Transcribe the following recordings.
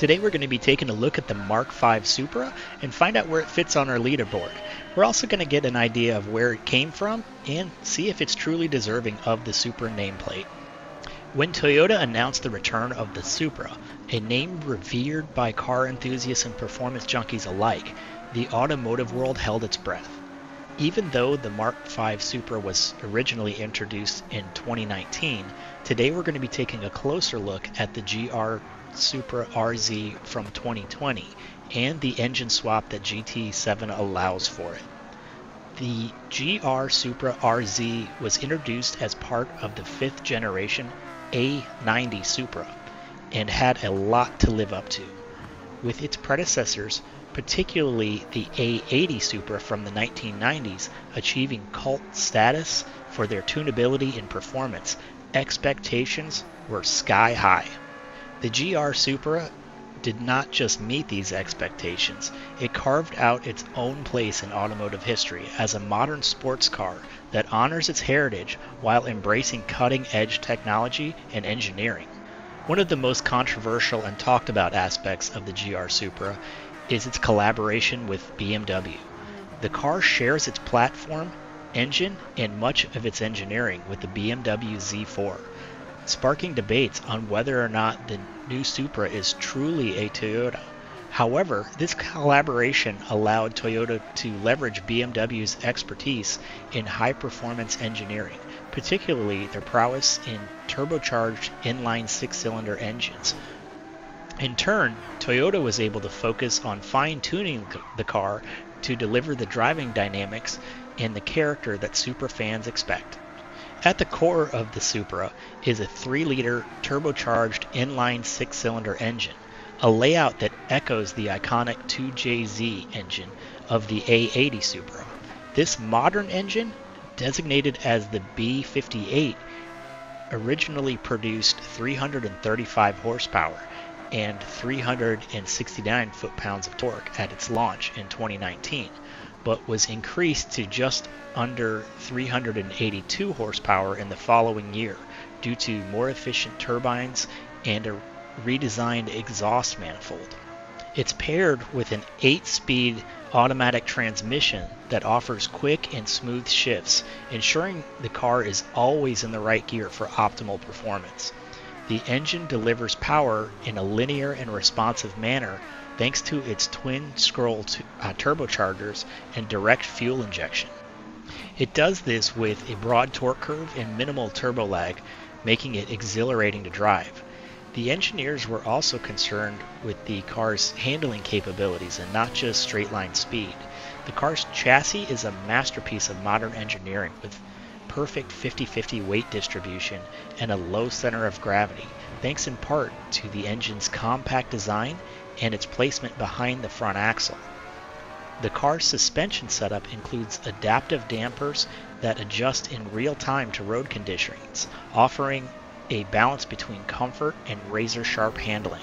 Today we're going to be taking a look at the Mark V Supra and find out where it fits on our leaderboard. We're also going to get an idea of where it came from and see if it's truly deserving of the Supra nameplate. When Toyota announced the return of the Supra, a name revered by car enthusiasts and performance junkies alike, the automotive world held its breath. Even though the Mark V Supra was originally introduced in 2019, today we're going to be taking a closer look at the GR Supra RZ from 2020 and the engine swap that GT7 allows for it. The GR Supra RZ was introduced as part of the 5th generation A90 Supra and had a lot to live up to, with its predecessors, particularly the A80 Supra from the 1990s, achieving cult status for their tunability and performance. Expectations were sky high. The GR Supra did not just meet these expectations, it carved out its own place in automotive history as a modern sports car that honors its heritage while embracing cutting-edge technology and engineering. One of the most controversial and talked about aspects of the GR Supra is its collaboration with BMW. The car shares its platform, engine, and much of its engineering with the BMW Z4, sparking debates on whether or not the new Supra is truly a Toyota. However, this collaboration allowed Toyota to leverage BMW's expertise in high-performance engineering, particularly their prowess in turbocharged inline six-cylinder engines. In turn, Toyota was able to focus on fine-tuning the car to deliver the driving dynamics and the character that Supra fans expect. At the core of the Supra is a 3-liter turbocharged inline six-cylinder engine, a layout that echoes the iconic 2JZ engine of the A80 Supra. This modern engine, designated as the B58, originally produced 335 horsepower and 369 foot-pounds of torque at its launch in 2019, but was increased to just under 382 horsepower in the following year due to more efficient turbines and a redesigned exhaust manifold. It's paired with an 8-speed automatic transmission that offers quick and smooth shifts, ensuring the car is always in the right gear for optimal performance. The engine delivers power in a linear and responsive manner thanks to its twin-scroll turbochargers and direct fuel injection. It does this with a broad torque curve and minimal turbo lag, making it exhilarating to drive. The engineers were also concerned with the car's handling capabilities and not just straight-line speed. The car's chassis is a masterpiece of modern engineering with perfect 50-50 weight distribution and a low center of gravity, thanks in part to the engine's compact design and its placement behind the front axle. The car's suspension setup includes adaptive dampers that adjust in real time to road conditions, offering a balance between comfort and razor-sharp handling.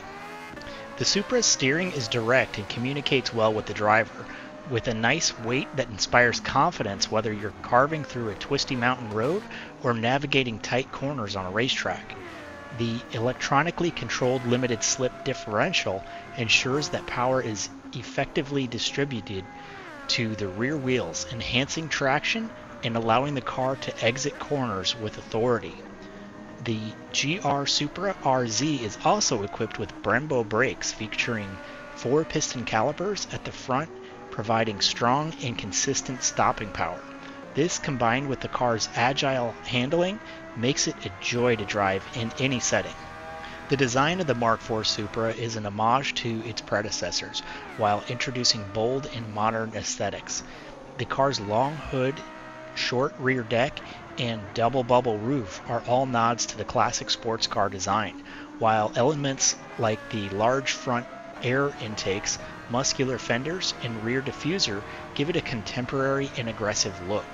The Supra's steering is direct and communicates well with the driver, with a nice weight that inspires confidence whether you're carving through a twisty mountain road or navigating tight corners on a racetrack. The electronically controlled limited slip differential ensures that power is effectively distributed to the rear wheels, enhancing traction and allowing the car to exit corners with authority. The GR Supra RZ is also equipped with Brembo brakes featuring 4 piston calipers at the front, providing strong and consistent stopping power. This, combined with the car's agile handling, makes it a joy to drive in any setting. The design of the Mark IV Supra is an homage to its predecessors, while introducing bold and modern aesthetics. The car's long hood, short rear deck, and double bubble roof are all nods to the classic sports car design, while elements like the large front air intakes, muscular fenders, and rear diffuser give it a contemporary and aggressive look.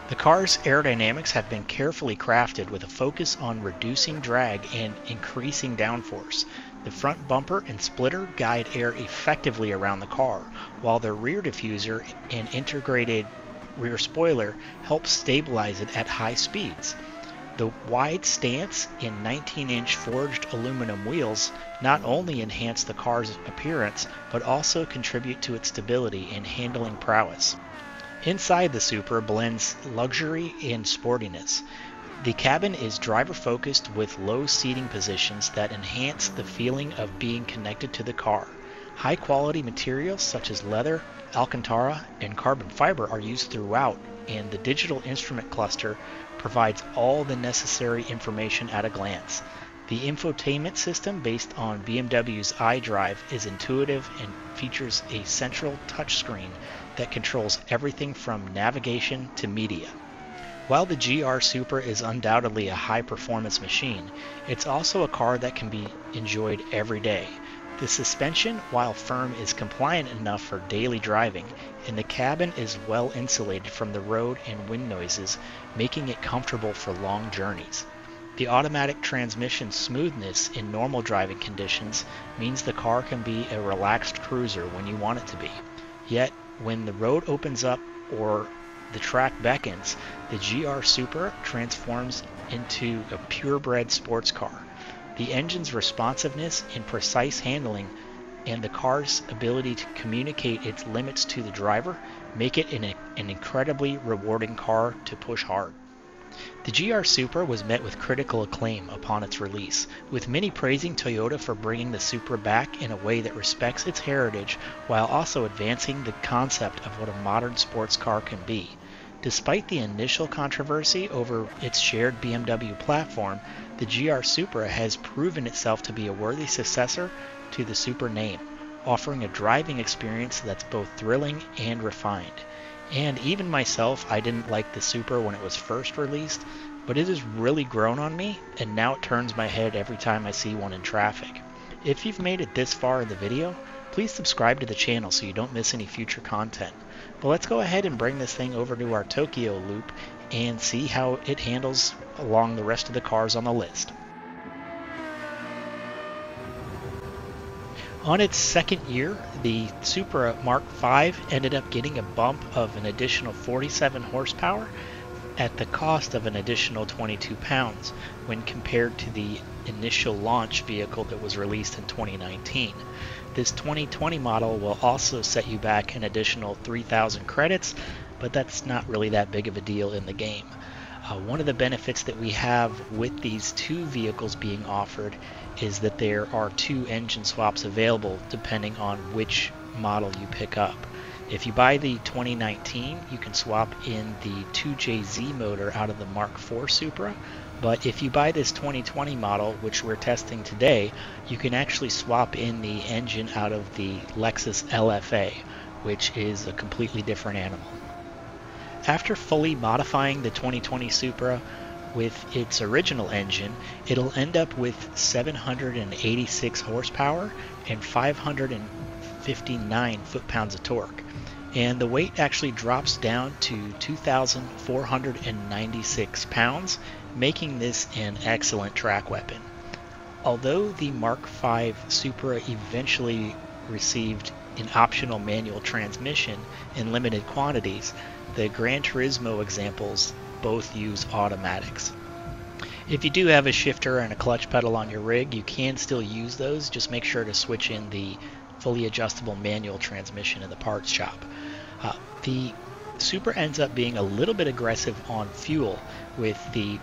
The car's aerodynamics have been carefully crafted with a focus on reducing drag and increasing downforce. The front bumper and splitter guide air effectively around the car, while the rear diffuser and integrated rear spoiler help stabilize it at high speeds. The wide stance and 19-inch forged aluminum wheels not only enhance the car's appearance, but also contribute to its stability and handling prowess. Inside the Supra blends luxury and sportiness. The cabin is driver-focused with low seating positions that enhance the feeling of being connected to the car. High-quality materials such as leather, Alcantara, and carbon fiber are used throughout, and the digital instrument cluster provides all the necessary information at a glance. The infotainment system, based on BMW's iDrive, is intuitive and features a central touchscreen that controls everything from navigation to media. While the GR Supra is undoubtedly a high-performance machine, it's also a car that can be enjoyed every day. The suspension, while firm, is compliant enough for daily driving, and the cabin is well insulated from the road and wind noises, making it comfortable for long journeys. The automatic transmission smoothness in normal driving conditions means the car can be a relaxed cruiser when you want it to be. Yet, when the road opens up or the track beckons, the GR Supra transforms into a purebred sports car. The engine's responsiveness and precise handling and the car's ability to communicate its limits to the driver make it an incredibly rewarding car to push hard. The GR Supra was met with critical acclaim upon its release, with many praising Toyota for bringing the Supra back in a way that respects its heritage while also advancing the concept of what a modern sports car can be. Despite the initial controversy over its shared BMW platform, the GR Supra has proven itself to be a worthy successor to the Supra name, offering a driving experience that's both thrilling and refined. And even myself, I didn't like the Supra when it was first released, but it has really grown on me, and now it turns my head every time I see one in traffic. If you've made it this far in the video, please subscribe to the channel so you don't miss any future content. But let's go ahead and bring this thing over to our Tokyo loop and see how it handles along the rest of the cars on the list. On its second year, the Supra Mark V ended up getting a bump of an additional 47 horsepower at the cost of an additional 22 pounds when compared to the initial launch vehicle that was released in 2019. This 2020 model will also set you back an additional 3,000 credits, but that's not really that big of a deal in the game. One of the benefits that we have with these two vehicles being offered is that there are two engine swaps available depending on which model you pick up. If you buy the 2019, you can swap in the 2JZ motor out of the Mark IV Supra, but if you buy this 2020 model, which we're testing today, you can actually swap in the engine out of the Lexus LFA, which is a completely different animal. After fully modifying the 2020 Supra with its original engine, it'll end up with 786 horsepower and 559 foot-pounds of torque. And the weight actually drops down to 2,496 pounds, making this an excellent track weapon. Although the Mark V Supra eventually received an optional manual transmission in limited quantities, the Gran Turismo examples both use automatics. If you do have a shifter and a clutch pedal on your rig, you can still use those. Just make sure to switch in the fully adjustable manual transmission in the parts shop. The Supra ends up being a little bit aggressive on fuel, with the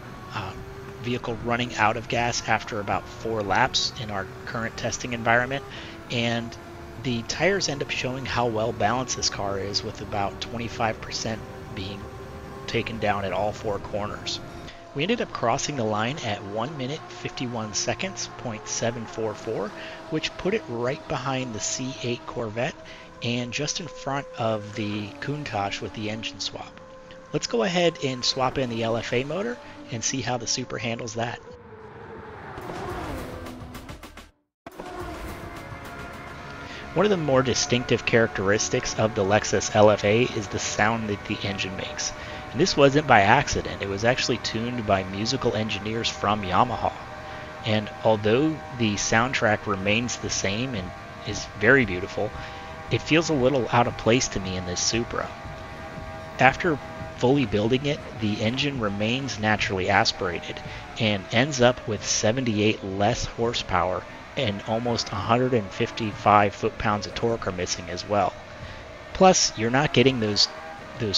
vehicle running out of gas after about 4 laps in our current testing environment, and the tires end up showing how well balanced this car is, with about 25% being taken down at all 4 corners. We ended up crossing the line at 1 minute 51 seconds, .744, which put it right behind the C8 Corvette and just in front of the Countach with the engine swap. Let's go ahead and swap in the LFA motor and see how the Supra handles that. One of the more distinctive characteristics of the Lexus LFA is the sound that the engine makes. And this wasn't by accident. It was actually tuned by musical engineers from Yamaha. And although the soundtrack remains the same and is very beautiful, it feels a little out of place to me in this Supra. After fully building it, the engine remains naturally aspirated and ends up with 78 less horsepower, and almost 155 foot-pounds of torque are missing as well. Plus, you're not getting those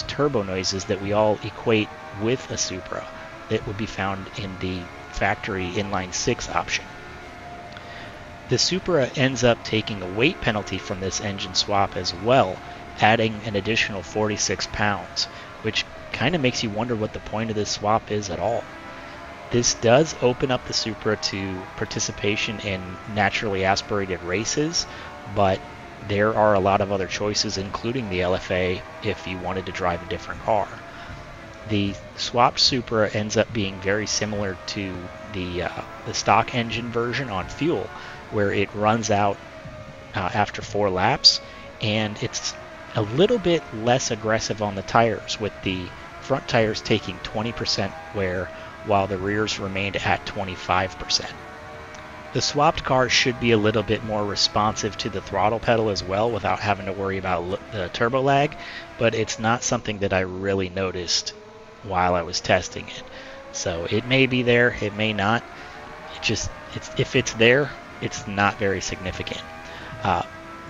turbo noises that we all equate with a Supra that would be found in the factory inline 6 option. The Supra ends up taking a weight penalty from this engine swap as well, adding an additional 46 pounds, which kind of makes you wonder what the point of this swap is at all. This does open up the Supra to participation in naturally aspirated races, but there are a lot of other choices, including the LFA, if you wanted to drive a different car. The swapped Supra ends up being very similar to the stock engine version on fuel, where it runs out after 4 laps, and it's a little bit less aggressive on the tires, with the front tires taking 20% wear while the rears remained at 25%. The swapped car should be a little bit more responsive to the throttle pedal as well without having to worry about the turbo lag, but it's not something that I really noticed while I was testing it. So it may be there, it may not. If it's there, it's not very significant.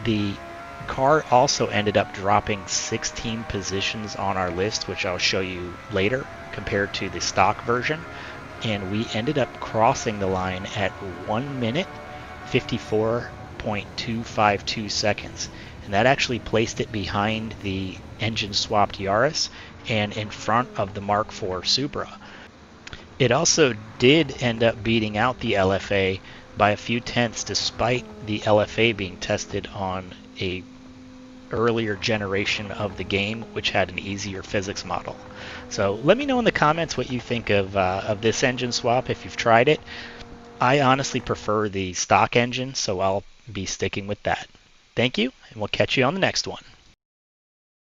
The car also ended up dropping 16 positions on our list, which I'll show you later, compared to the stock version, and we ended up crossing the line at 1 minute 54.252 seconds, and that actually placed it behind the engine swapped Yaris and in front of the Mark IV Supra. It also did end up beating out the LFA by a few tenths, despite the LFA being tested on a earlier generation of the game, which had an easier physics model. So let me know in the comments what you think of this engine swap if you've tried it. I honestly prefer the stock engine, so I'll be sticking with that. Thank you, and we'll catch you on the next one.